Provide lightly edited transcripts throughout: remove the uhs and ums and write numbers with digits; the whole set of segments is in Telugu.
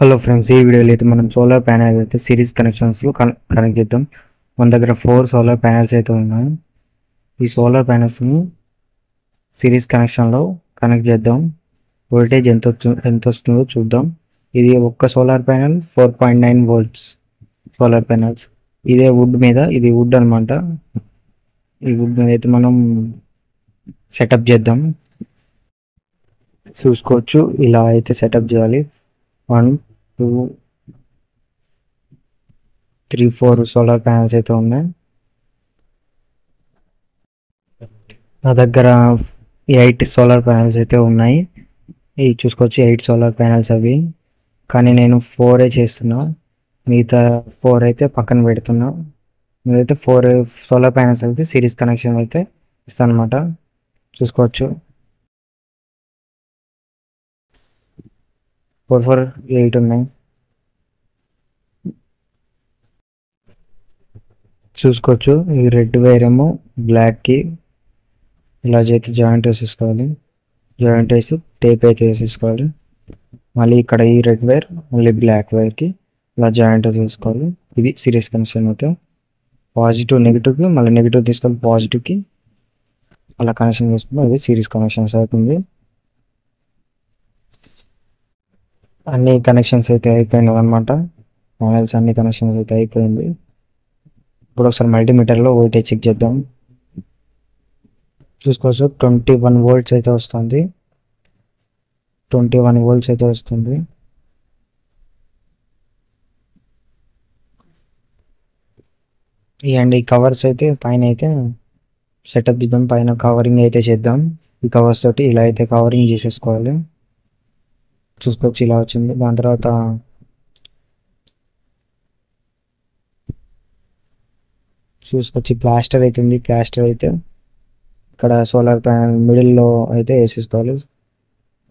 హలో ఫ్రెండ్స్, ఈ వీడియోలో అయితే మనం సోలార్ ప్యానెల్ అయితే సిరీస్ కనెక్షన్స్లో కనెక్ట్ చేద్దాం. మన దగ్గర 4 సోలార్ ప్యానెల్స్ అయితే ఉన్నాయి. ఈ సోలార్ ప్యానెల్స్ని సిరీస్ కనెక్షన్లో కనెక్ట్ చేద్దాం. వోల్టేజ్ ఎంత వస్తుందో చూద్దాం. ఇది ఒక్క solar panel 4.9 volts solar panels. ఇదే వుడ్ మీద, ఇది వుడ్ అనమాట. ఈ వుడ్ మీద అయితే మనం సెటప్ చేద్దాం. చూసుకోవచ్చు, ఇలా అయితే సెటప్ చేయాలి. 1 2 3 4 సోలార్ ప్యానెల్స్ అయితే ఉన్నాయి. నా దగ్గర 8 సోలార్ ప్యానెల్స్ అయితే ఉన్నాయి. ఇవి చూసుకోవచ్చు, 8 సోలార్ ప్యానెల్స్ అవి. కానీ నేను 4 చేస్తున్నా, మిగతా 4 అయితే పక్కన పెడుతున్నా. నేనైతే 4 సోలార్ ప్యానెల్స్ అయితే సిరీస్ కనెక్షన్ అయితే ఇస్తాను అనమాట. చూసుకోవచ్చు, 4 4 8 ఉన్నాయి. చూసుకోవచ్చు, ఈ రెడ్ వైర్ ఏమో బ్లాక్కి ఇలా అయితే జాయింట్ వేసేసుకోవాలి. జాయింట్ వేసి టేప్ అయితే వేసేసుకోవాలి. మళ్ళీ ఇక్కడ ఈ రెడ్ వైర్ మళ్ళీ బ్లాక్ వైర్కి ఇలా జాయింట్ వేసేసుకోవాలి. ఇది సిరీస్ కనెక్షన్ అయితే. పాజిటివ్ నెగిటివ్కి మళ్ళీ నెగిటివ్ తీసుకొని పాజిటివ్కి అలా కనెక్షన్ చేసుకుంటే అది సిరీస్ కనెక్షన్స్ అవుతుంది. అన్ని కనెక్షన్స్ అయితే అయిపోయినాయి అనమాట. ప్యానెల్స్ అన్ని కనెక్షన్స్ అయితే అయిపోయింది. ఇప్పుడు ఒకసారి మల్టీమీటర్లో వోల్టేజ్ చెక్ చేద్దాం. చూసుకోవచ్చు, 21 వోల్ట్స్ అయితే వస్తుంది. 21 వోల్ట్స్ అయితే వస్తుంది. ఈ కవర్స్ అయితే పైన అయితే సెటప్ చేద్దాం. పైన కవరింగ్ అయితే చేద్దాం. ఈ కవర్స్ తోటి ఇలా అయితే కవరింగ్ చేసేసుకోవాలి. చూసుకోవచ్చు, ఇలా వచ్చింది. దాని తర్వాత చూసుకోవచ్చు, ప్లాస్టర్ అవుతుంది. ప్లాస్టర్ అయితే ఇక్కడ సోలార్ ప్యానెల్ మిడిల్లో అయితే వేసేసుకోవాలి.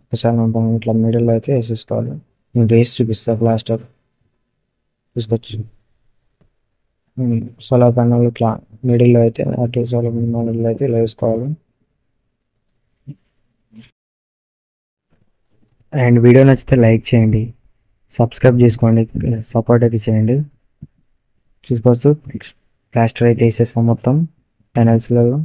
ఒకసారి మనం ఇట్లా మిడిల్లో అయితే వేసేసుకోవాలి. నేను వేసి చూపిస్తాను ప్లాస్టర్. చూసుకోవచ్చు, సోలార్ ప్యానెల్ ఇట్లా మిడిల్లో అయితే అటు సోలార్ ప్యానెల్లో అయితే ఇలా వేసుకోవాలి. అండ్ వీడియో నచ్చితే లైక్ చేయండి, సబ్స్క్రైబ్ చేసుకోండి, సపోర్ట్ అయితే చేయండి. చూసుకోవచ్చు, ప్లాస్టర్ అయితే వేసేస్తాం మొత్తం ప్యానెల్స్లలో.